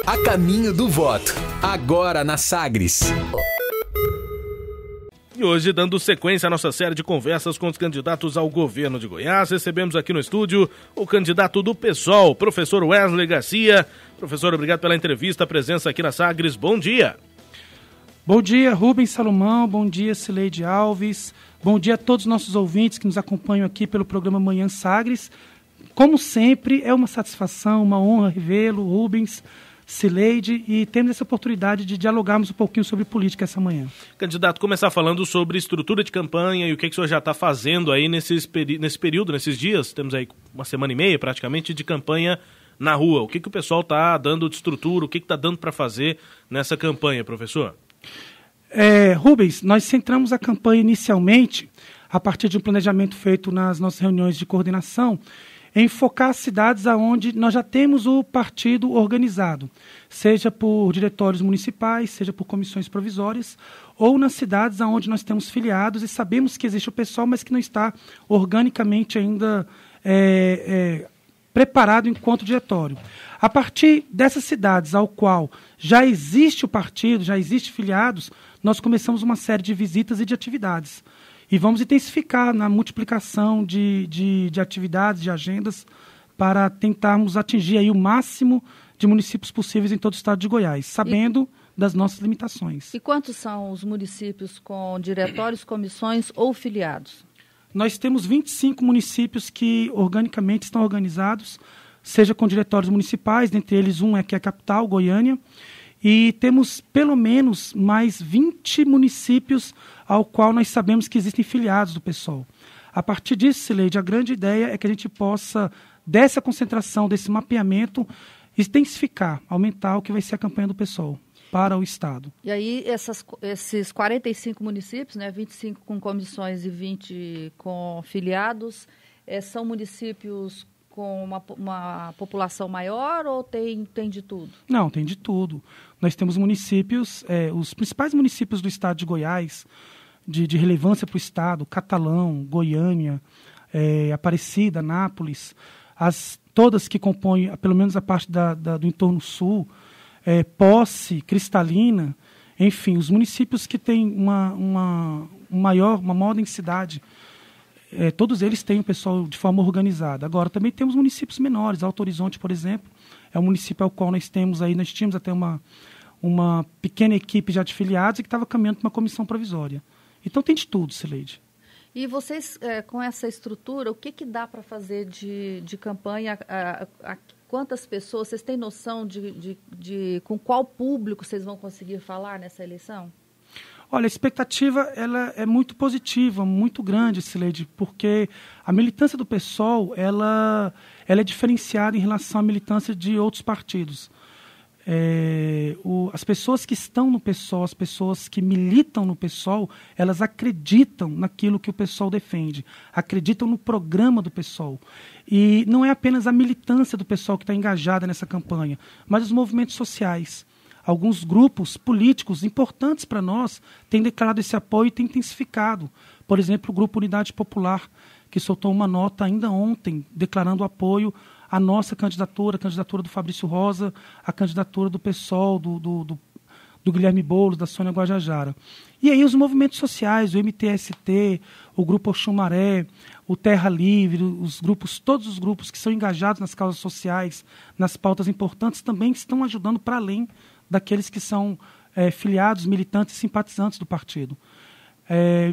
A caminho do voto. Agora na Sagres. E hoje, dando sequência à nossa série de conversas com os candidatos ao governo de Goiás, recebemos aqui no estúdio o candidato do PSOL, professor Wesley Garcia. Professor, obrigado pela entrevista, a presença aqui na Sagres. Bom dia. Bom dia, Rubens Salomão. Bom dia, Cileide Alves. Bom dia a todos os nossos ouvintes que nos acompanham aqui pelo programa Manhã Sagres. Como sempre, é uma satisfação, uma honra revê-lo, Rubens, Cileide, e temos essa oportunidade de dialogarmos um pouquinho sobre política essa manhã. Candidato, começar falando sobre estrutura de campanha e o que o senhor já está fazendo aí nesse período, nesses dias. Temos aí uma semana e meia praticamente de campanha na rua. O que o pessoal está dando de estrutura, o que está dando para fazer nessa campanha, professor? Rubens, nós centramos a campanha inicialmente, a partir de um planejamento feito nas nossas reuniões de coordenação, em focar as cidades onde nós já temos o partido organizado, seja por diretórios municipais, seja por comissões provisórias, ou nas cidades onde nós temos filiados e sabemos que existe o pessoal, mas que não está organicamente ainda preparado enquanto diretório. A partir dessas cidades ao qual já existe o partido, já existe filiados, nós começamos uma série de visitas e de atividades. E vamos intensificar na multiplicação de atividades, de agendas, para tentarmos atingir aí o máximo de municípios possíveis em todo o estado de Goiás, sabendo das nossas limitações. E quantos são os municípios com diretórios, comissões ou filiados? Nós temos 25 municípios que organicamente estão organizados, seja com diretórios municipais, dentre eles um que é a capital, Goiânia, e temos pelo menos mais 20 municípios ao qual nós sabemos que existem filiados do PSOL. A partir disso, Cileide, a grande ideia é que a gente possa, dessa concentração, desse mapeamento, intensificar, aumentar o que vai ser a campanha do PSOL para o Estado. E aí, esses 45 municípios, 25 com comissões e 20 com filiados, são municípios com uma população maior ou tem de tudo? Não, tem de tudo. Nós temos municípios, os principais municípios do estado de Goiás, de relevância para o estado, Catalão, Goiânia, Aparecida, Anápolis, todas que compõem, pelo menos a parte do entorno sul, Posse, Cristalina, enfim, os municípios que têm uma maior densidade, todos eles têm o pessoal de forma organizada. Agora, também temos municípios menores. Alto Horizonte, por exemplo, é um município ao qual nós tínhamos até uma pequena equipe já de filiados e que estava caminhando para uma comissão provisória. Então tem de tudo, Cileide. E vocês, com essa estrutura, o que dá para fazer de campanha? Quantas pessoas, vocês têm noção de com qual público vocês vão conseguir falar nessa eleição? Olha, a expectativa ela é muito positiva, muito grande, Cileide, porque a militância do PSOL ela é diferenciada em relação à militância de outros partidos. As pessoas que estão no PSOL, as pessoas que militam no PSOL, elas acreditam naquilo que o PSOL defende, acreditam no programa do PSOL. E não é apenas a militância do PSOL que está engajada nessa campanha, mas os movimentos sociais. Alguns grupos políticos importantes para nós têm declarado esse apoio e têm intensificado. Por exemplo, o Grupo Unidade Popular, que soltou uma nota ainda ontem declarando apoio à nossa candidatura, a candidatura do Fabrício Rosa, a candidatura do PSOL, do Guilherme Boulos, da Sônia Guajajara. E aí os movimentos sociais, o MTST, o Grupo Oxumaré, o Terra Livre, todos os grupos que são engajados nas causas sociais, nas pautas importantes, também estão ajudando para além daqueles que são filiados, militantes e simpatizantes do partido.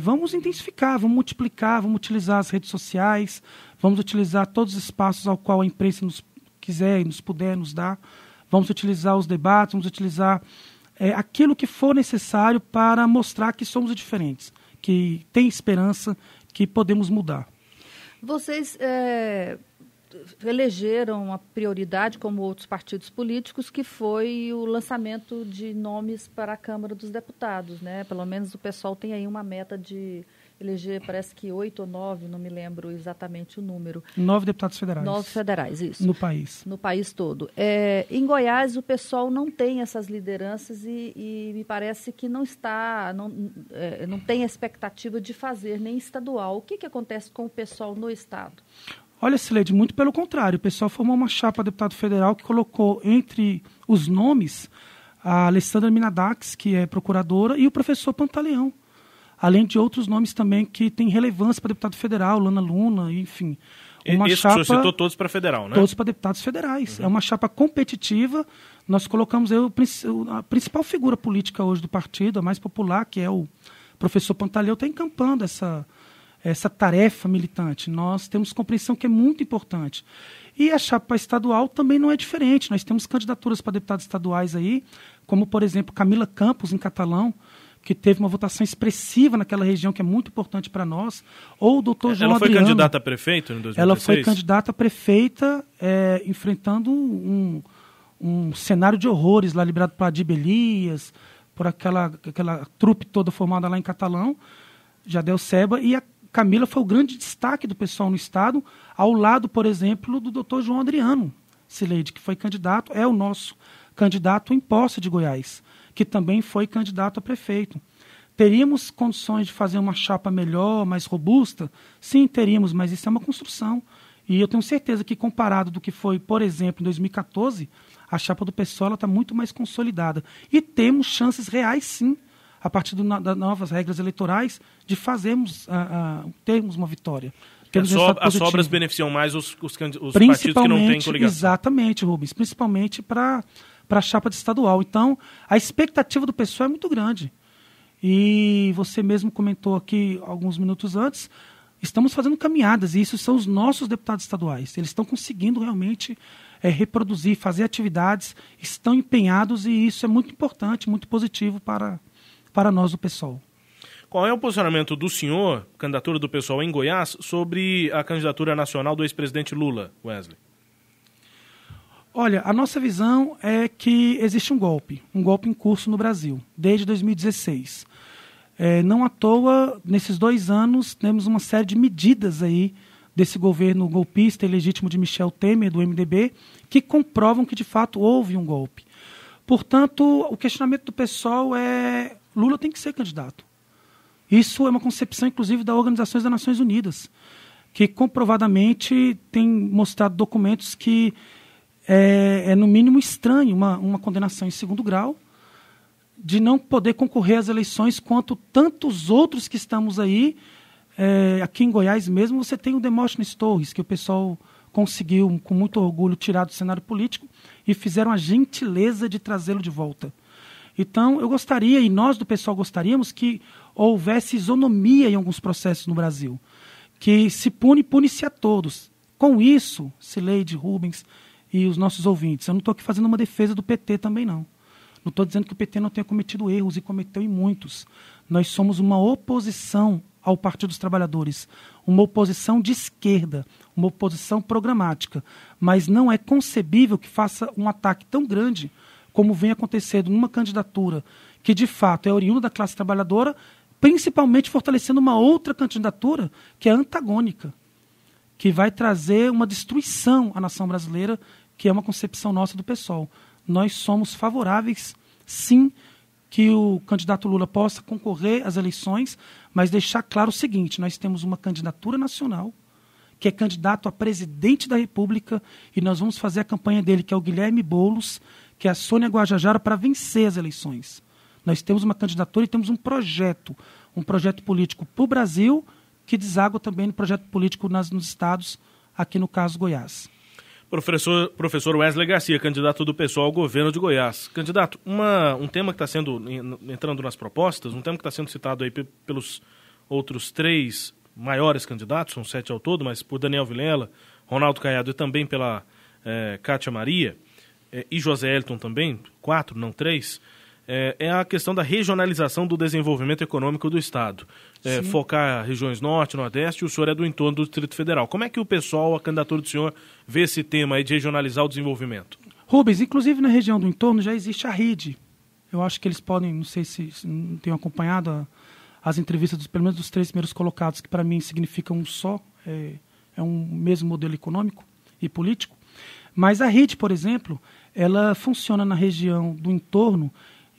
Vamos intensificar, vamos multiplicar, vamos utilizar as redes sociais, vamos utilizar todos os espaços ao qual a imprensa nos quiser e nos puder nos dar, vamos utilizar os debates, vamos utilizar aquilo que for necessário para mostrar que somos diferentes, que tem esperança, que podemos mudar. Vocês elegeram uma prioridade, como outros partidos políticos, que foi o lançamento de nomes para a Câmara dos Deputados, né? Pelo menos o pessoal tem aí uma meta de eleger, parece que 8 ou 9, não me lembro exatamente o número. 9 deputados federais. 9 federais, isso. No país. No país todo. Em Goiás, o pessoal não tem essas lideranças e me parece que não tem a expectativa de fazer nem estadual. O que acontece com o pessoal no estado? Olha, Cileide, muito pelo contrário. O pessoal formou uma chapa deputado federal que colocou entre os nomes, a Alessandra Minadax, que é procuradora, e o professor Pantaleão, além de outros nomes também que têm relevância para deputado federal, Lana Luna, enfim. Esse chapa, o senhor citou todos para federal, né? Todos para deputados federais. É uma chapa competitiva. Nós colocamos a principal figura política hoje do partido, a mais popular, que é o professor Pantaleão, está encampando essa tarefa militante. Nós temos compreensão que é muito importante. E a chapa estadual também não é diferente. Nós temos candidaturas para deputados estaduais aí, como, por exemplo, Camila Campos, em Catalão, que teve uma votação expressiva naquela região, que é muito importante para nós, ou o doutor João Adriano. Ela foi candidata a prefeito em 2016? Ela foi candidata a prefeita, enfrentando um cenário de horrores lá, liberado por Adib Elias, por aquela trupe toda formada lá em Catalão, Jadel Seba, e a Camila foi o grande destaque do pessoal no Estado, ao lado, por exemplo, do doutor João Adriano Cileide, que foi candidato, é o nosso candidato em posse de Goiás, que também foi candidato a prefeito. Teríamos condições de fazer uma chapa melhor, mais robusta? Sim, teríamos, mas isso é uma construção. E eu tenho certeza que, comparado do que foi, por exemplo, em 2014, a chapa do PSOL está muito mais consolidada. E temos chances reais, sim, a partir das novas regras eleitorais, de termos uma vitória. As sobras beneficiam mais os partidos que não têm coligação. Exatamente, Rubens. Principalmente para a chapa de estadual. Então, a expectativa do pessoal é muito grande. E você mesmo comentou aqui alguns minutos antes, estamos fazendo caminhadas, e isso são os nossos deputados estaduais. Eles estão conseguindo realmente reproduzir, fazer atividades, estão empenhados, e isso é muito importante, muito positivo para nós do PSOL. Qual é o posicionamento do senhor, candidatura do PSOL em Goiás, sobre a candidatura nacional do ex-presidente Lula, Wesley? Olha, a nossa visão é que existe um golpe em curso no Brasil, desde 2016. Não à toa, nesses 2 anos, temos uma série de medidas aí desse governo golpista e legítimo de Michel Temer, do MDB, que comprovam que, de fato, houve um golpe. Portanto, o questionamento do PSOL é: Lula tem que ser candidato. Isso é uma concepção, inclusive, das Organizações das Nações Unidas, que comprovadamente tem mostrado documentos que no mínimo estranho uma condenação em 2º grau, de não poder concorrer às eleições, quanto tantos outros que estamos aí. Aqui em Goiás mesmo, você tem o Demóstenes Torres, que o pessoal conseguiu, com muito orgulho, tirar do cenário político, e fizeram a gentileza de trazê-lo de volta. Então, eu gostaria, e nós do pessoal gostaríamos, que houvesse isonomia em alguns processos no Brasil, que se pune-se a todos. Com isso, Cileide, Rubens e os nossos ouvintes, eu não estou aqui fazendo uma defesa do PT também, não. Não estou dizendo que o PT não tenha cometido erros, e cometeu em muitos. Nós somos uma oposição ao Partido dos Trabalhadores, uma oposição de esquerda, uma oposição programática, mas não é concebível que faça um ataque tão grande como vem acontecendo numa candidatura que, de fato, é oriunda da classe trabalhadora, principalmente fortalecendo uma outra candidatura que é antagônica, que vai trazer uma destruição à nação brasileira, que é uma concepção nossa do PSOL. Nós somos favoráveis, sim, que o candidato Lula possa concorrer às eleições, mas deixar claro o seguinte: nós temos uma candidatura nacional, que é candidato a presidente da República, e nós vamos fazer a campanha dele, que é o Guilherme Boulos, que é a Sônia Guajajara, para vencer as eleições. Nós temos uma candidatura e temos um projeto político para o Brasil, que deságua também no projeto político nos estados, aqui no caso Goiás. Professor Wesley Garcia, candidato do PSOL ao governo de Goiás. Candidato, um tema que está entrando nas propostas, um tema que está sendo citado aí pelos outros 3 maiores candidatos, são 7 ao todo, mas por Daniel Vilela, Ronaldo Caiado e também pela Cátia Maria, e José Elton também, 4, não 3, é a questão da regionalização do desenvolvimento econômico do Estado. Focar regiões norte, nordeste, e o senhor é do entorno do Distrito Federal. Como é que o pessoal, a candidatura do senhor, vê esse tema aí de regionalizar o desenvolvimento? Rubens, inclusive na região do entorno já existe a RID. Eu acho que eles podem, não sei se não tenham acompanhado as entrevistas, pelo menos dos 3 primeiros colocados, que para mim significam um só, é um mesmo modelo econômico e político. Mas a RID, por exemplo, ela funciona na região do entorno,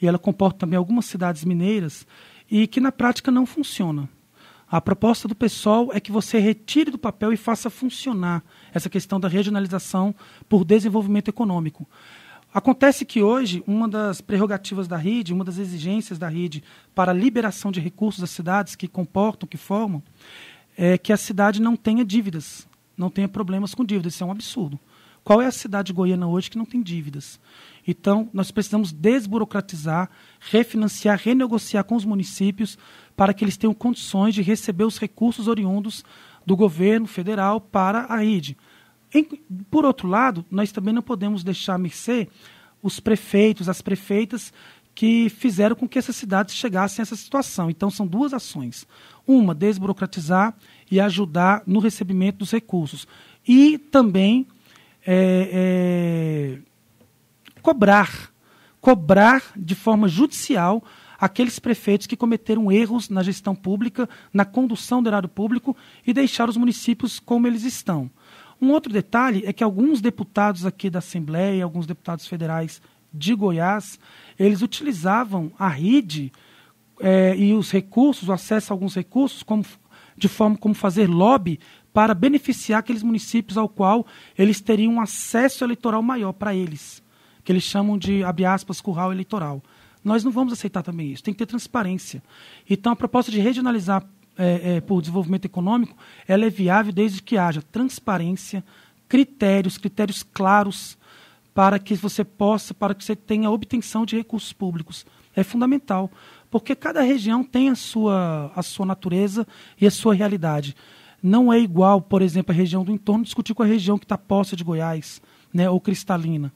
e ela comporta também algumas cidades mineiras, e que na prática não funciona. A proposta do PSOL é que você retire do papel e faça funcionar essa questão da regionalização por desenvolvimento econômico. Acontece que hoje, uma das prerrogativas da RID, uma das exigências da RID para a liberação de recursos das cidades que comportam, que formam, é que a cidade não tenha dívidas, não tenha problemas com dívidas. Isso é um absurdo. Qual é a cidade goiana hoje que não tem dívidas? Então, nós precisamos desburocratizar, refinanciar, renegociar com os municípios para que eles tenham condições de receber os recursos oriundos do governo federal para a RID. Por outro lado, nós também não podemos deixar à mercê os prefeitos, as prefeitas que fizeram com que essas cidades chegassem a essa situação. Então, são duas ações. Uma, desburocratizar e ajudar no recebimento dos recursos. E também cobrar de forma judicial aqueles prefeitos que cometeram erros na gestão pública, na condução do erário público e deixar os municípios como eles estão. Um outro detalhe é que alguns deputados aqui da Assembleia, alguns deputados federais de Goiás, eles utilizavam a RID e os recursos, o acesso a alguns recursos, de forma como fazer lobby para beneficiar aqueles municípios ao qual eles teriam um acesso eleitoral maior para eles, que eles chamam de, abre aspas, curral eleitoral. Nós não vamos aceitar também isso, tem que ter transparência. Então, a proposta de regionalizar por desenvolvimento econômico, ela é viável desde que haja transparência, critérios claros para que você tenha obtenção de recursos públicos. É fundamental, porque cada região tem a sua natureza e a sua realidade. Não é igual, por exemplo, a região do entorno discutir com a região que está posta de Goiás, né, ou Cristalina.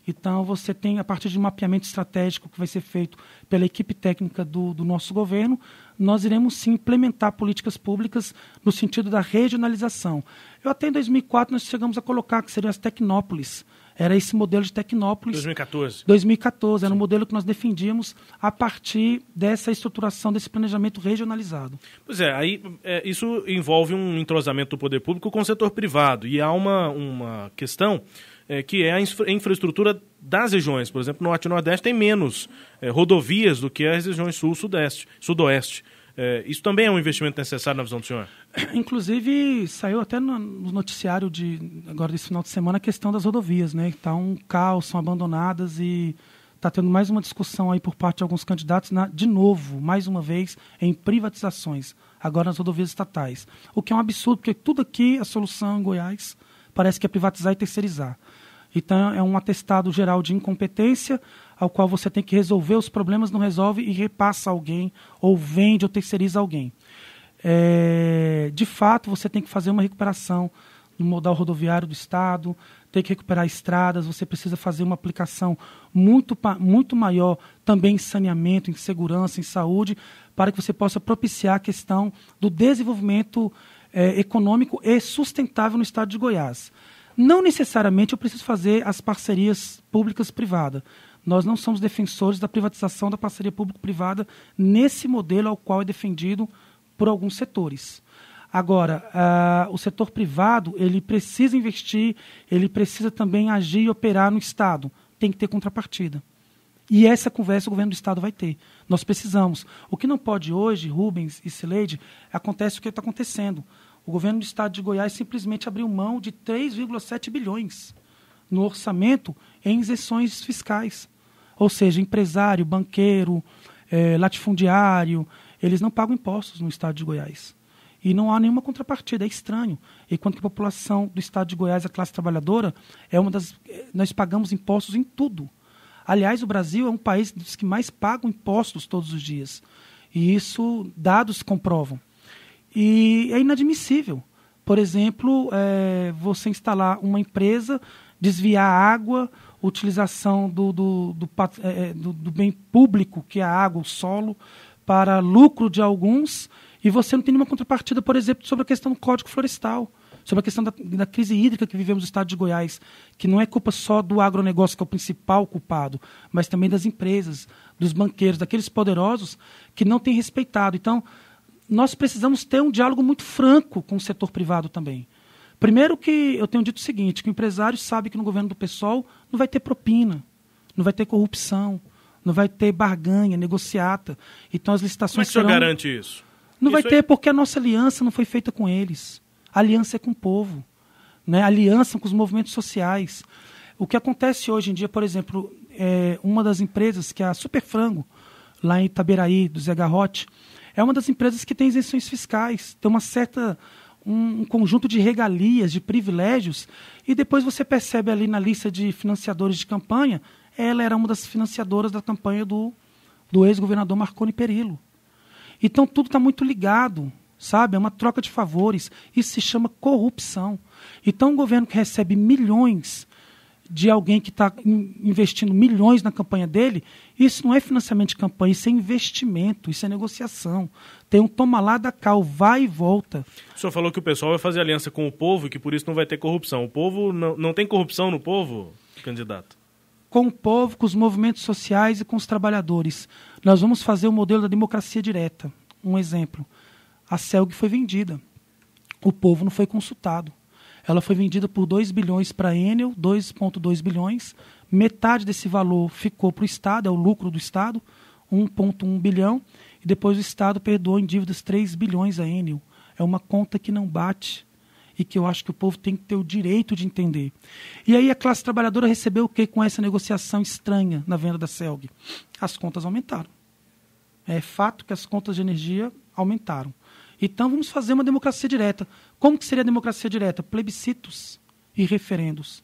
Então, você tem, a partir de um mapeamento estratégico que vai ser feito pela equipe técnica do nosso governo, nós iremos sim implementar políticas públicas no sentido da regionalização. Até em 2004 nós chegamos a colocar que seriam as tecnópolis. Era esse modelo de tecnópolis. 2014. 2014, era um modelo que nós defendíamos a partir dessa estruturação, desse planejamento regionalizado. Pois aí isso envolve um entrosamento do poder público com o setor privado. E há uma questão que é a infraestrutura das regiões. Por exemplo, no Norte e Nordeste tem menos rodovias do que as regiões Sul, Sudeste, Sudoeste. Isso também é um investimento necessário na visão do senhor? Inclusive, saiu até no noticiário agora desse final de semana a questão das rodovias, né? Está um caos, são abandonadas e está tendo mais uma discussão aí por parte de alguns candidatos, de novo, mais uma vez, em privatizações, agora nas rodovias estatais. O que é um absurdo, porque tudo aqui, a solução em Goiás, parece que é privatizar e terceirizar. Então, é um atestado geral de incompetência, ao qual você tem que resolver os problemas, não resolve e repassa alguém, ou vende ou terceiriza alguém. De fato, você tem que fazer uma recuperação no modal rodoviário do Estado, tem que recuperar estradas, você precisa fazer uma aplicação muito maior também em saneamento, em segurança, em saúde, para que você possa propiciar a questão do desenvolvimento econômico e sustentável no estado de Goiás. Não necessariamente eu preciso fazer as parcerias públicas-privadas. Nós não somos defensores da privatização da parceria público-privada nesse modelo ao qual é defendido por alguns setores. Agora, o setor privado, ele precisa investir, ele precisa também agir e operar no Estado. Tem que ter contrapartida. E essa conversa o governo do Estado vai ter. Nós precisamos. O que não pode hoje, Rubens e Cileide, acontece o que está acontecendo. O governo do Estado de Goiás simplesmente abriu mão de 3,7 bilhões no orçamento em isenções fiscais. Ou seja, empresário, banqueiro, latifundiário, eles não pagam impostos no Estado de Goiás. E não há nenhuma contrapartida, é estranho. Enquanto que a população do Estado de Goiás, a classe trabalhadora, nós pagamos impostos em tudo. Aliás, o Brasil é um país dos que mais pagam impostos todos os dias. E isso, dados comprovam. E é inadmissível. Por exemplo, você instalar uma empresa, desviar água, utilização do bem público, que é a água, o solo, para lucro de alguns, e você não tem nenhuma contrapartida, por exemplo, sobre a questão do Código Florestal, sobre a questão da crise hídrica que vivemos no estado de Goiás, que não é culpa só do agronegócio, que é o principal culpado, mas também das empresas, dos banqueiros, daqueles poderosos que não têm respeitado. Então, nós precisamos ter um diálogo muito franco com o setor privado também. Primeiro que eu tenho dito o seguinte, que o empresário sabe que no governo do PSOL não vai ter propina, não vai ter corrupção, não vai ter barganha, negociata. Então as licitações serão... Como é que o senhor garante isso? Não vai ter porque a nossa aliança não foi feita com eles. A aliança é com o povo, né? A aliança com os movimentos sociais. O que acontece hoje em dia, por exemplo, uma das empresas, que é a Super Frango, lá em Itaberaí, do Zé Garrote, é uma das empresas que tem isenções fiscais, tem um conjunto de regalias, de privilégios, e depois você percebe ali na lista de financiadores de campanha, ela era uma das financiadoras da campanha do ex-governador Marconi Perillo. Então tudo está muito ligado, sabe? É uma troca de favores. Isso se chama corrupção. Então um governo que recebe milhões de alguém que está investindo milhões na campanha dele, isso não é financiamento de campanha, isso é investimento, isso é negociação. Tem um toma lá da cá, o vai e volta. O senhor falou que o pessoal vai fazer aliança com o povo e que por isso não vai ter corrupção. O povo não tem corrupção no povo, candidato? Com o povo, com os movimentos sociais e com os trabalhadores. Nós vamos fazer o modelo da democracia direta. Um exemplo. A CELG foi vendida. O povo não foi consultado. Ela foi vendida por 2 bilhões para a Enel, 2,2 bilhões. Metade desse valor ficou para o Estado, é o lucro do Estado, 1,1 bilhão. E depois o Estado perdoou em dívidas 3 bilhões a Enel. É uma conta que não bate e que eu acho que o povo tem que ter o direito de entender. E aí a classe trabalhadora recebeu o que com essa negociação estranha na venda da CELG? As contas aumentaram. É fato que as contas de energia aumentaram. Então vamos fazer uma democracia direta. Como que seria a democracia direta? Plebiscitos e referendos.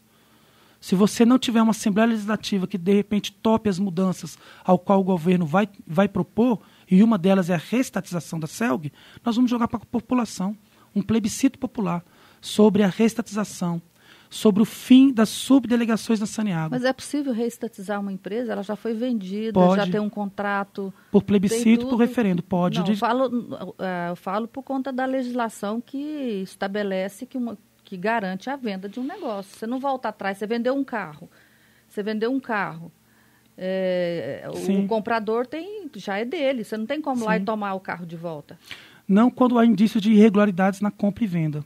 Se você não tiver uma Assembleia Legislativa que de repente tope as mudanças ao qual o governo vai propor, e uma delas é a reestatização da CELG, nós vamos jogar para a população um plebiscito popular sobre a reestatização, sobre o fim das subdelegações na Saneago. Mas é possível reestatizar uma empresa? Ela já foi vendida, pode, já tem um contrato... Por plebiscito, por referendo, pode. Não, eu falo por conta da legislação que estabelece que garante a venda de um negócio. Você não volta atrás, você vendeu um carro. O comprador já é dele, você não tem como ir lá e tomar o carro de volta. Não quando há indício de irregularidades na compra e venda.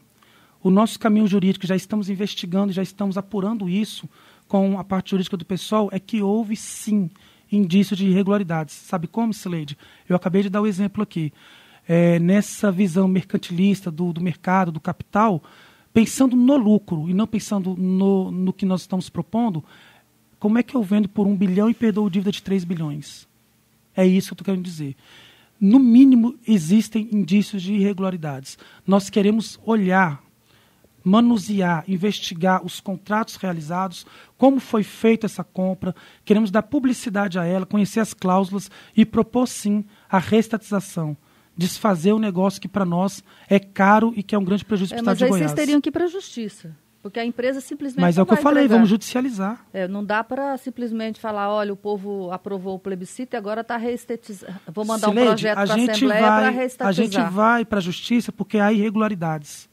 O nosso caminho jurídico, já estamos investigando, já estamos apurando isso com a parte jurídica do pessoal, é que houve, sim, indício de irregularidades. Sabe como, Sileide? Eu acabei de dar o exemplo aqui. Nessa visão mercantilista do mercado, do capital, pensando no lucro e não pensando no que nós estamos propondo, como é que eu vendo por 1 bilhão e perdoo dívida de 3 bilhões? É isso que eu estou querendo dizer. No mínimo, existem indícios de irregularidades. Nós queremos olhar, manusear, investigar os contratos realizados, como foi feita essa compra, queremos dar publicidade a ela, conhecer as cláusulas e propor, sim, a reestatização. Desfazer o negócio que, para nós, é caro e que é um grande prejuízo para o Estado de Goiás. Mas aí vocês teriam que ir para a Justiça. Porque a empresa simplesmente Mas é o que eu falei, vamos judicializar. Não dá para simplesmente falar, olha, o povo aprovou o plebiscito e agora está reestatizando. Vou mandar um projeto para a Assembleia para reestatizar. A gente vai para a Justiça porque há irregularidades.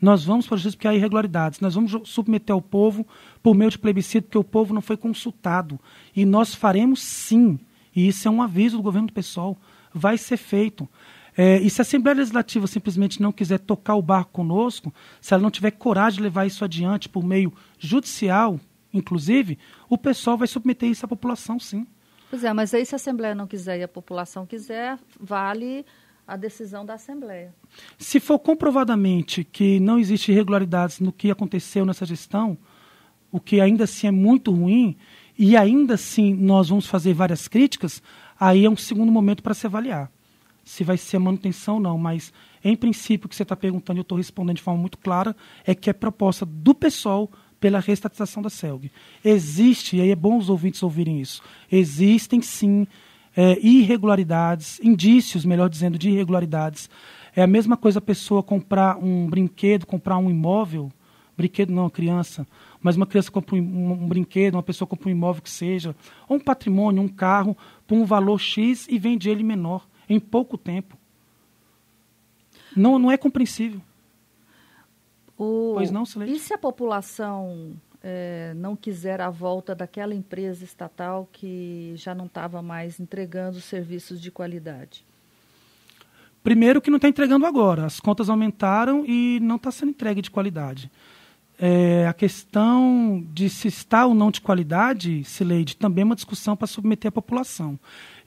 Nós vamos para a Justiça porque há irregularidades. Nós vamos submeter ao povo por meio de plebiscito porque o povo não foi consultado. E nós faremos sim. E isso é um aviso do governo do PSOL. Vai ser feito. E se a Assembleia Legislativa simplesmente não quiser tocar o barco conosco, se ela não tiver coragem de levar isso adiante por meio judicial, inclusive, o pessoal vai submeter isso à população, sim. Pois é, mas aí se a Assembleia não quiser e a população quiser, vale a decisão da Assembleia. Se for comprovadamente que não existe irregularidades no que aconteceu nessa gestão, o que ainda assim é muito ruim, e ainda assim nós vamos fazer várias críticas, aí é um segundo momento para se avaliar. Se vai ser manutenção ou não, mas em princípio o que você está perguntando, eu estou respondendo de forma muito clara, é que é proposta do PSOL pela reestatização da CELG. Existe, e aí é bom os ouvintes ouvirem isso, existem sim irregularidades, indícios, melhor dizendo, de irregularidades. É a mesma coisa a pessoa comprar um brinquedo, comprar um imóvel, brinquedo não, criança, mas uma criança compra um brinquedo, uma pessoa compra um imóvel que seja, ou um patrimônio, um carro, por um valor X e vende ele menor. Em pouco tempo. Não é compreensível. Pois não, Sileide? E se a população não quiser a volta daquela empresa estatal que já não estava mais entregando serviços de qualidade? Primeiro que não está entregando agora. As contas aumentaram e não está sendo entregue de qualidade. A questão de se está ou não de qualidade, Sileide, também é uma discussão para submeter a população.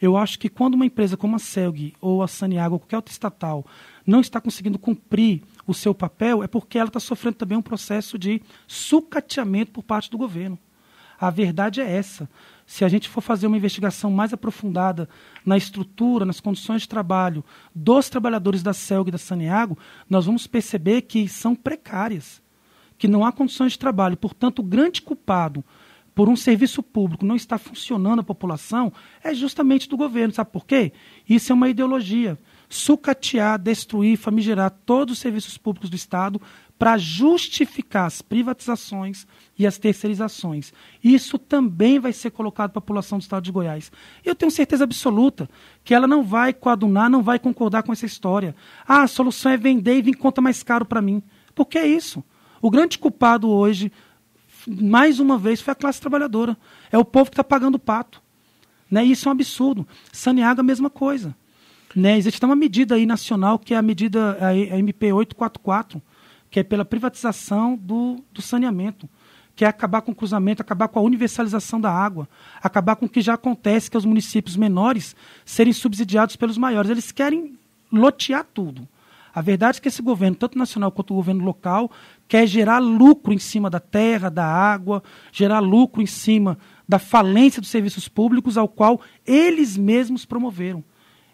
Eu acho que quando uma empresa como a CELG ou a Saneago ou qualquer outra estatal não está conseguindo cumprir o seu papel, é porque ela está sofrendo também um processo de sucateamento por parte do governo. A verdade é essa. Se a gente for fazer uma investigação mais aprofundada na estrutura, nas condições de trabalho dos trabalhadores da CELG e da Saneago, nós vamos perceber que são precárias, que não há condições de trabalho. Portanto, o grande culpado por um serviço público não estar funcionando a população é justamente do governo. Sabe por quê? Isso é uma ideologia. Sucatear, destruir, famigerar todos os serviços públicos do Estado para justificar as privatizações e as terceirizações. Isso também vai ser colocado para a população do Estado de Goiás. Eu tenho certeza absoluta que ela não vai coadunar, não vai concordar com essa história. A solução é vender e vir conta mais caro para mim. Porque é isso. O grande culpado hoje, mais uma vez, foi a classe trabalhadora. É o povo que está pagando o pato. Né? Isso é um absurdo. Saneago, a mesma coisa. Né? Existe uma medida aí nacional, que é a medida a MP 844, que é pela privatização do saneamento, que é acabar com o cruzamento, acabar com a universalização da água, acabar com o que já acontece, que é os municípios menores serem subsidiados pelos maiores. Eles querem lotear tudo. A verdade é que esse governo, tanto nacional quanto o governo local, quer gerar lucro em cima da terra, da água, gerar lucro em cima da falência dos serviços públicos, ao qual eles mesmos promoveram.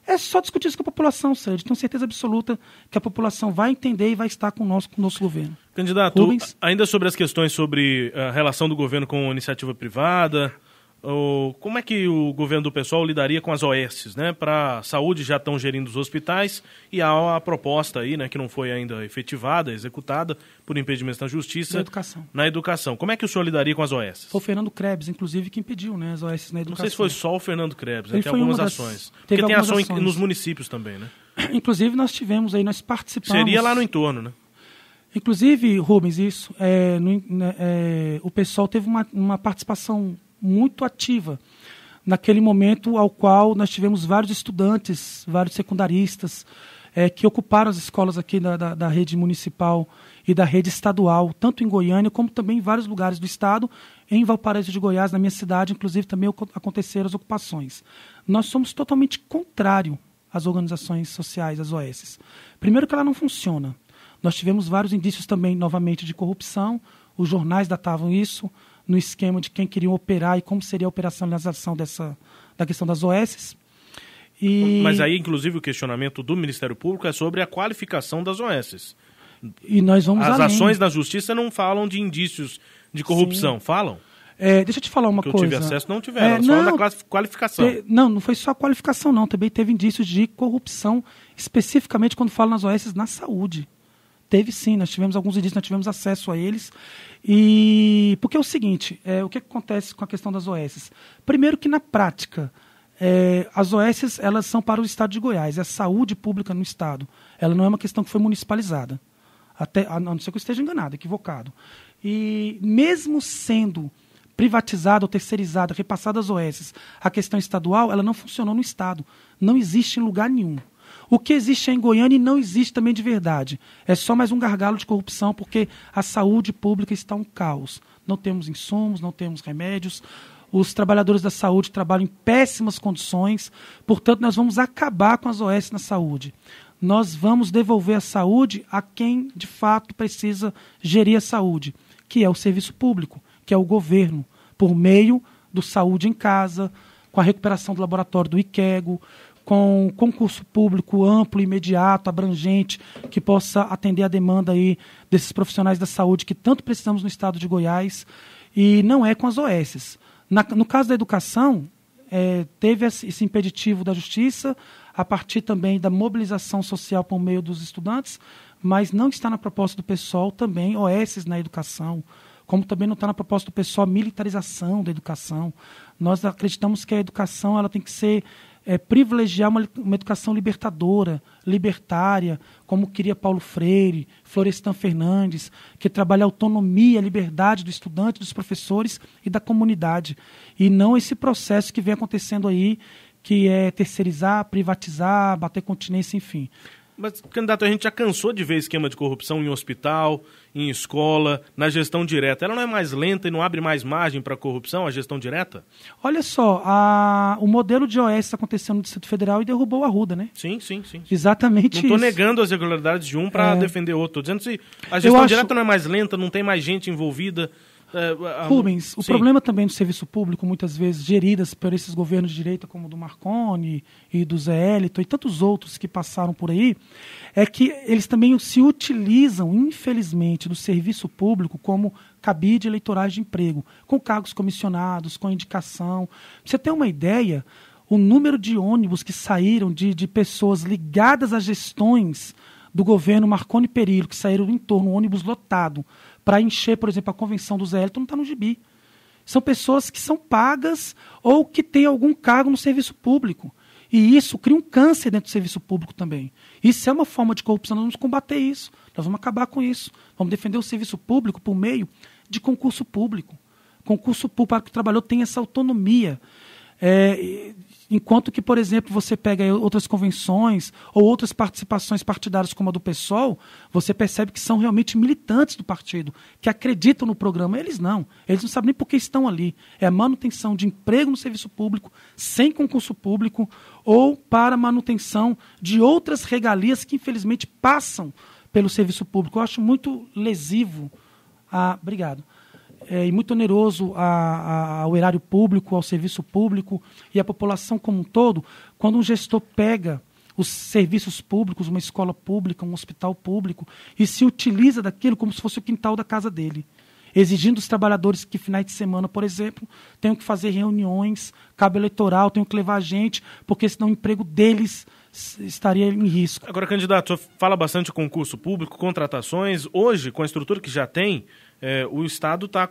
É só discutir isso com a população, Sérgio. Tenho certeza absoluta que a população vai entender e vai estar com o nosso governo. Candidato, Rubens? Ainda sobre as questões sobre a relação do governo com a iniciativa privada, como é que o governo do PSOL lidaria com as OS, né? Para a saúde já estão gerindo os hospitais e há a proposta aí, né, que não foi ainda efetivada, executada, por impedimentos na justiça. Na educação. Como é que o senhor lidaria com as OS? Foi o Fernando Krebs, inclusive, que impediu, né, as OS na educação. Não sei se foi só o Fernando Krebs, né? Tem algumas ações. Porque tem ação nos municípios também, né? Inclusive, nós participamos... Seria lá no entorno, né? Inclusive, Rubens, isso, o PSOL teve uma participação muito ativa naquele momento ao qual nós tivemos vários estudantes, vários secundaristas que ocuparam as escolas aqui da rede municipal e da rede estadual, tanto em Goiânia como também em vários lugares do estado. Em Valparaíso de Goiás, na minha cidade, inclusive, também aconteceram as ocupações. Nós somos totalmente contrários às organizações sociais, às OS. Primeiro que ela não funciona. Nós tivemos vários indícios também, novamente, de corrupção. Os jornais datavam isso no esquema de quem queria operar e como seria a operacionalização da questão das OS. Mas aí, inclusive, o questionamento do Ministério Público é sobre a qualificação das OS. E nós vamos As além. ações da Justiça não falam de indícios de corrupção, Sim. Falam? Deixa eu te falar uma coisa. Que eu tive acesso, não tiveram, elas falam da qualificação. Não foi só a qualificação, não. Também teve indícios de corrupção, especificamente quando falam nas OS na saúde. Teve sim, nós tivemos alguns indícios, nós tivemos acesso a eles. Porque é o seguinte, o que acontece com a questão das OS? Primeiro que na prática, as OS elas são para o estado de Goiás, é a saúde pública no estado. Ela não é uma questão que foi municipalizada. A não ser que eu esteja enganado, equivocado. E mesmo sendo privatizada ou terceirizada, repassada às OS, a questão estadual, ela não funcionou no estado. Não existe em lugar nenhum. O que existe é em Goiânia e não existe também de verdade. É só mais um gargalo de corrupção, porque a saúde pública está um caos. Não temos insumos, não temos remédios. Os trabalhadores da saúde trabalham em péssimas condições. Portanto, nós vamos acabar com as OS na saúde. Nós vamos devolver a saúde a quem, de fato, precisa gerir a saúde, que é o serviço público, que é o governo, por meio do Saúde em Casa, com a recuperação do laboratório do IQEGO, com concurso público amplo, imediato, abrangente, que possa atender a demanda aí desses profissionais da saúde que tanto precisamos no estado de Goiás, e não é com as OS. No caso da educação, teve esse impeditivo da Justiça, a partir também da mobilização social por meio dos estudantes, mas não está na proposta do PSOL também OS na educação, como também não está na proposta do PSOL a militarização da educação. Nós acreditamos que a educação ela tem que ser privilegiar uma educação libertadora, libertária, como queria Paulo Freire, Florestan Fernandes, que trabalha a autonomia, a liberdade do estudante, dos professores e da comunidade. E não esse processo que vem acontecendo aí, que é terceirizar, privatizar, bater continência, enfim. Mas, candidato, a gente já cansou de ver esquema de corrupção em hospital, em escola, na gestão direta. Ela não é mais lenta e não abre mais margem para corrupção, a gestão direta? Olha só, o modelo de OS está acontecendo no Distrito Federal e derrubou a Arruda, né? Sim. Exatamente não isso. estou negando as irregularidades de um para defender outro. Estou dizendo se a gestão direta não é mais lenta, não tem mais gente envolvida. Rubens, o problema também do serviço público, muitas vezes geridas por esses governos de direita, como o do Marconi e do Zé Hélito e tantos outros que passaram por aí, é que eles também se utilizam, infelizmente, do serviço público como cabide eleitorais de emprego, com cargos comissionados, com indicação. Pra você ter uma ideia, o número de ônibus que saíram de pessoas ligadas a gestões do governo Marconi Perillo, que saíram em torno, um ônibus lotado, para encher, por exemplo, a convenção do Zé Hélito, não está no gibi. São pessoas que são pagas ou que têm algum cargo no serviço público. E isso cria um câncer dentro do serviço público também. Isso é uma forma de corrupção, nós vamos combater isso. Nós vamos acabar com isso. Vamos defender o serviço público por meio de concurso público. Concurso público para que o trabalhador tenha essa autonomia. Enquanto que, por exemplo, você pega outras convenções ou outras participações partidárias como a do PSOL, você percebe que são realmente militantes do partido, que acreditam no programa. Eles não sabem nem por que estão ali. É a manutenção de emprego no serviço público, sem concurso público, ou para manutenção de outras regalias que, infelizmente, passam pelo serviço público. Eu acho muito lesivo. Obrigado. E muito oneroso ao erário público, ao serviço público e à população como um todo, quando um gestor pega os serviços públicos, uma escola pública, um hospital público, e se utiliza daquilo como se fosse o quintal da casa dele, exigindo dos trabalhadores que, finais de semana, por exemplo, tenham que fazer reuniões, cabo eleitoral, tenham que levar gente, porque senão o emprego deles estaria em risco. Agora, candidato, o senhor fala bastante de concurso público, contratações. Hoje, com a estrutura que já tem, o Estado está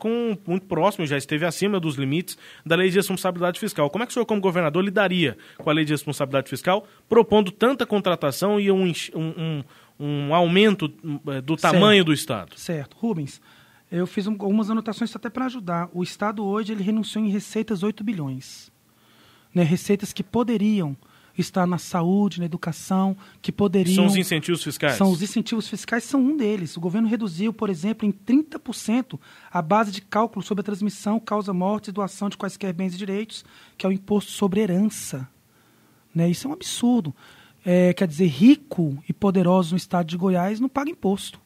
muito próximo, já esteve acima dos limites da Lei de Responsabilidade Fiscal. Como é que o senhor, como governador, lidaria com a Lei de Responsabilidade Fiscal, propondo tanta contratação e um aumento do tamanho do Estado? Certo. Rubens, eu fiz algumas anotações até para ajudar. O Estado hoje ele renunciou em receitas 8 bilhões. Receitas que poderiam estar na saúde, na educação, que poderiam... São os incentivos fiscais? Os incentivos fiscais são um deles. O governo reduziu, por exemplo, em 30% a base de cálculo sobre a transmissão, causa, morte e doação de quaisquer bens e direitos, que é o imposto sobre herança. Isso é um absurdo. Quer dizer, rico e poderoso no estado de Goiás não paga imposto.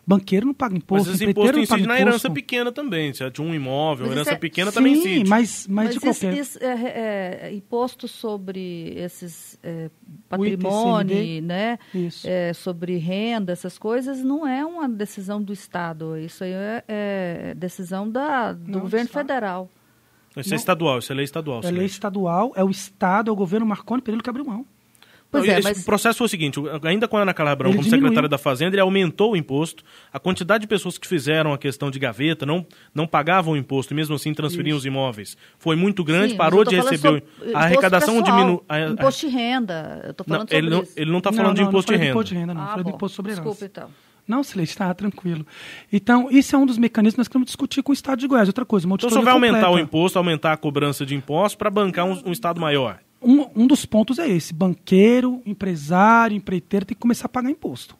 Banqueiro não paga imposto, mas esse imposto incide na herança pequena também, se é de um imóvel, herança pequena também incide. Mas de qualquer... imposto sobre esses patrimônio, né? Sobre renda, essas coisas, não é uma decisão do Estado. Isso aí é decisão do governo federal. Isso é estadual, isso é lei estadual. É lei estadual, é o Estado, é o governo Marconi Perillo que abriu mão. O processo foi o seguinte, ainda com a Ana Calabrão como secretária da Fazenda, ele aumentou o imposto, a quantidade de pessoas que fizeram a questão de gaveta, não pagavam o imposto e mesmo assim transferiam os imóveis. Foi muito grande, parou de receber... A arrecadação diminuiu... Imposto de renda, eu estou falando sobre isso. Ele não está falando de imposto de renda. Não, imposto de renda, não. Falei de imposto sobre herança. Desculpa, então. Não, Silete, está tranquilo. Então, isso é um dos mecanismos que nós queremos discutir com o Estado de Goiás. Outra coisa, uma então, você vai aumentar o imposto, aumentar a cobrança de impostos para bancar um Estado maior? Um dos pontos é esse. Banqueiro, empresário, empreiteiro tem que começar a pagar imposto.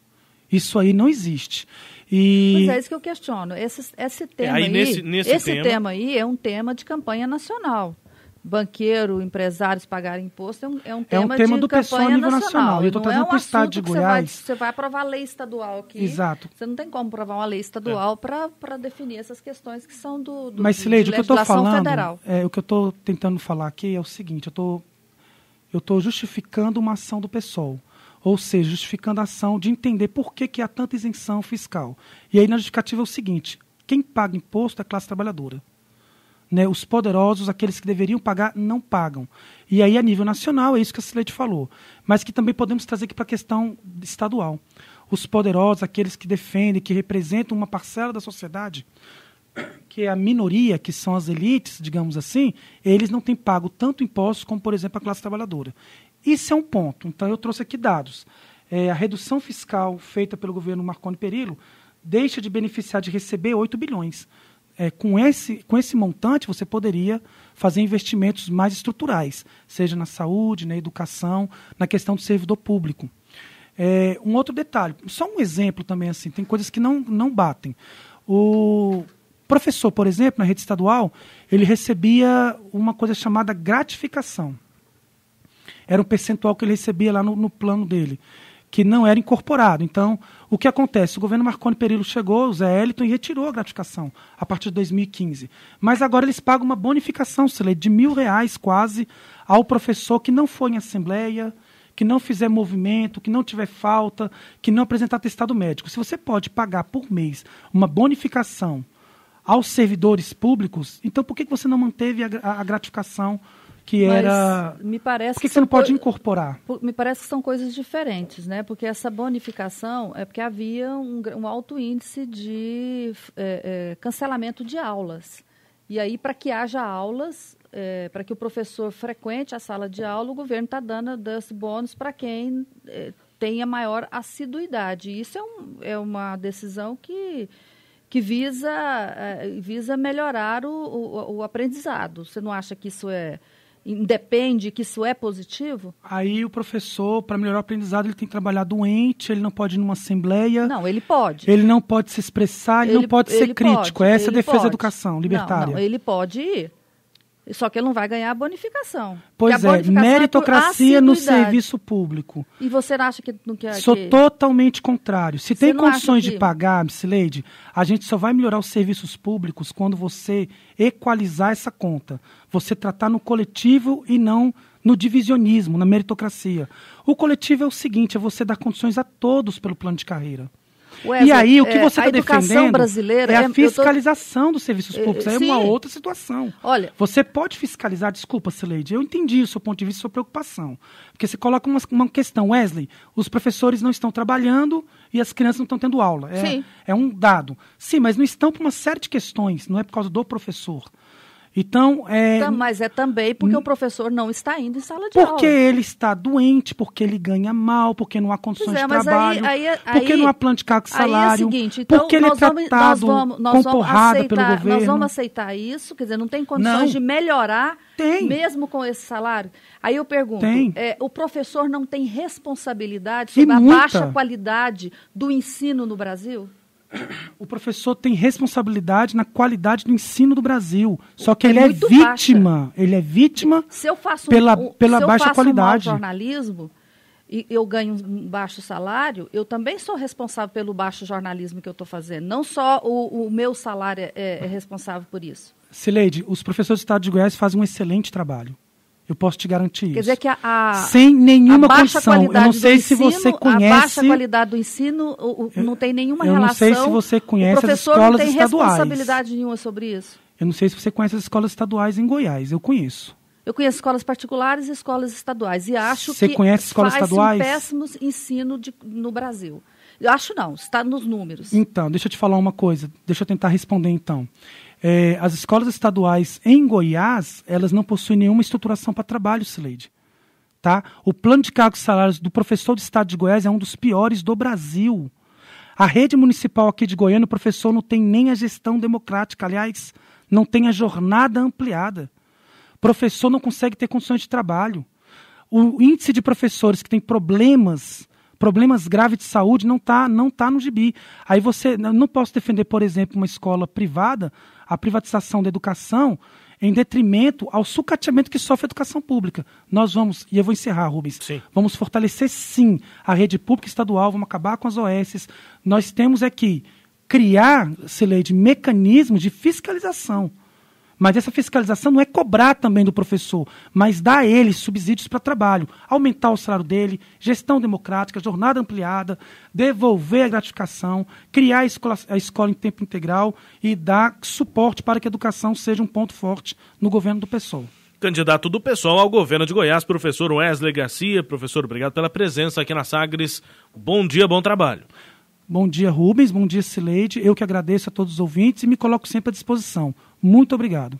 Isso aí não existe. Mas é isso que eu questiono. Esse tema aí é um tema de campanha nacional. Banqueiro, empresários pagarem imposto é um tema do pessoal a nível nacional. Eu estou trazendo para o Estado de Goiás. Você vai aprovar lei estadual aqui. Exato. Você não tem como aprovar uma lei estadual para definir essas questões que são Mas, Sileide, o que eu estou falando, federal. O que eu estou tentando falar aqui é o seguinte, eu estou justificando uma ação do PSOL, ou seja, justificando a ação de entender por que há tanta isenção fiscal. E aí na justificativa é o seguinte, quem paga imposto é a classe trabalhadora. Os poderosos, aqueles que deveriam pagar, não pagam. E aí a nível nacional, é isso que a Sileide falou, mas que também podemos trazer aqui para a questão estadual. Os poderosos, aqueles que defendem, que representam uma parcela da sociedade, que é a minoria, que são as elites, digamos assim, eles não têm pago tanto impostos como, por exemplo, a classe trabalhadora. Isso é um ponto. Então, eu trouxe aqui dados. A redução fiscal feita pelo governo Marconi Perillo deixa de beneficiar de receber 8 bilhões. Com esse montante, você poderia fazer investimentos mais estruturais, seja na saúde, na educação, na questão do servidor público. Um outro detalhe, só um exemplo também, assim, tem coisas que não batem. O professor, por exemplo, na rede estadual, ele recebia uma coisa chamada gratificação. Era um percentual que ele recebia lá no plano dele, que não era incorporado. Então, o que acontece? O governo Marconi Perillo chegou, o Zé Eliton, e retirou a gratificação a partir de 2015. Mas agora eles pagam uma bonificação, Cileide, de R$1.000 quase ao professor que não for em assembleia, que não fizer movimento, que não tiver falta, que não apresentar atestado médico. Se você pode pagar por mês uma bonificação aos servidores públicos, então por que você não manteve a gratificação que era... Me parece por que você não pode incorporar? Me parece que são coisas diferentes, né? Porque essa bonificação é porque havia um alto índice de cancelamento de aulas. E aí, para que haja aulas, para que o professor frequente a sala de aula, o governo está dando esse bônus para quem tenha maior assiduidade. E isso é uma decisão que visa melhorar o aprendizado. Você não acha que isso independe, que isso é positivo? Aí o professor, para melhorar o aprendizado, ele tem que trabalhar doente, ele não pode ir numa assembleia. Não, ele pode. Ele não pode se expressar, ele não pode ser crítico. Essa é a defesa da educação libertária. Não, ele pode ir. Só que ele não vai ganhar a bonificação. Pois meritocracia no serviço público. E você acha que não quer? Sou totalmente contrário. Se tem condições de pagar, Cileide, a gente só vai melhorar os serviços públicos quando você equalizar essa conta. Você tratar no coletivo e não no divisionismo, na meritocracia. O coletivo é o seguinte, é você dar condições a todos pelo plano de carreira. Wesley, e aí, o que você está defendendo brasileira é a fiscalização dos serviços públicos. Aí é uma outra situação. Olha, você pode fiscalizar, desculpa, Cileide, eu entendi o seu ponto de vista, a sua preocupação. Porque você coloca uma questão, Wesley, os professores não estão trabalhando e as crianças não estão tendo aula. É um dado. Sim, mas não estão por uma série de questões, não é por causa do professor. Então, mas é também porque o professor não está indo em sala de aula. Porque ele está doente, porque ele ganha mal, porque não há condições de trabalho, porque não há plano de cargo e salário, é o seguinte, então porque ele é tratado com porrada pelo governo. Nós vamos aceitar isso, quer dizer, não tem condições de melhorar mesmo com esse salário. Aí eu pergunto, o professor não tem responsabilidade sobre a baixa qualidade do ensino no Brasil? O professor tem responsabilidade na qualidade do ensino do Brasil. Só que ele é vítima. Ele é vítima pela baixa qualidade. Se eu faço jornalismo e eu ganho um baixo salário, eu também sou responsável pelo baixo jornalismo que eu estou fazendo. Não só o meu salário é responsável por isso. Cileide, os professores do Estado de Goiás fazem um excelente trabalho. Eu posso te garantir isso. Quer dizer que sem nenhuma condição. Eu não sei se você conhece... A baixa qualidade do ensino não tem nenhuma relação... Eu não sei se você conhece as escolas estaduais. O professor não tem responsabilidade nenhuma sobre isso. Eu não sei se você conhece as escolas estaduais em Goiás. Eu conheço. Eu conheço escolas particulares e escolas estaduais. E acho você conhece escolas estaduais? Um péssimo ensino no Brasil. Eu acho não, está nos números. Então, deixa eu te falar uma coisa. Deixa eu tentar responder então. As escolas estaduais em Goiás, elas não possuem nenhuma estruturação para trabalho, Cileide. Tá? O plano de cargos e salários do professor do Estado de Goiás é um dos piores do Brasil. A rede municipal aqui de Goiânia, o professor não tem nem a gestão democrática, aliás, não tem a jornada ampliada. O professor não consegue ter condições de trabalho. O índice de professores que tem problemas graves de saúde não tá no gibi. Aí eu não posso defender, por exemplo, uma escola privada, a privatização da educação, em detrimento ao sucateamento que sofre a educação pública. Nós vamos, e eu vou encerrar, Rubens, vamos fortalecer sim a rede pública estadual, vamos acabar com as OS. Nós temos que criar, Cileide, mecanismos de fiscalização. Mas essa fiscalização não é cobrar também do professor, mas dar a ele subsídios para trabalho, aumentar o salário dele, gestão democrática, jornada ampliada, devolver a gratificação, criar a escola em tempo integral e dar suporte para que a educação seja um ponto forte no governo do PSOL. Candidato do PSOL ao governo de Goiás, professor Wesley Garcia. Professor, obrigado pela presença aqui na Sagres. Bom dia, bom trabalho. Bom dia, Rubens. Bom dia, Cileide. Eu que agradeço a todos os ouvintes e me coloco sempre à disposição. Muito obrigado.